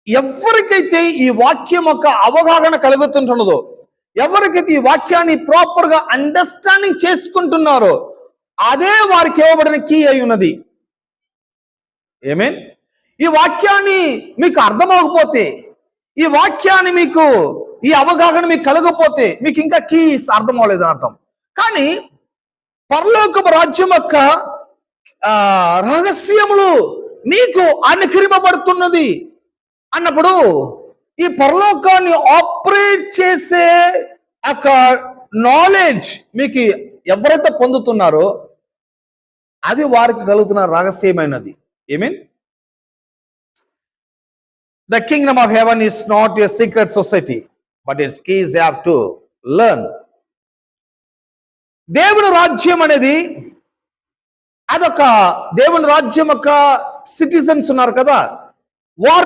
ఎవరికైతే ఈ వాక్యం యొక్క అవగాహన కలుగుతుంటున్నదో, ఎవరికైతే ఈ వాక్యాన్ని ప్రాపర్ గా అండర్స్టాండింగ్ చేసుకుంటున్నారో, అదే వారికి ఇవ్వబడిన కీ అయి ఉన్నది. ఆమేన్. ఈ వాక్యాన్ని మీకు అర్థమవకపోతే, ఈ వాక్యాన్ని మీకు ఈ అవగాహన మీకు కలగకపోతే, మీకు ఇంకా కీస్ అర్థం అవ్వలేదని అర్థం. కానీ పరలోకపు రాజ్యం యొక్క రహస్యములు మీకు అనుగ్రహింపబడుతున్నది అన్నప్పుడు, ఈ పరలోకాన్ని ఆపరేట్ చేసే ఒక నాలెడ్జ్ మీకు ఎవరైతే పొందుతున్నారో, అది వారికి కలుగుతున్న రహస్యమైనది. ఆమేన్. The kingdom of heaven is not a secret society, but its keys have to learn. దేవుని రాజ్యం అనేది అదొక దేవుని రాజ్యం యొక్క సిటిజన్స్ ఉన్నారు కదా, వారు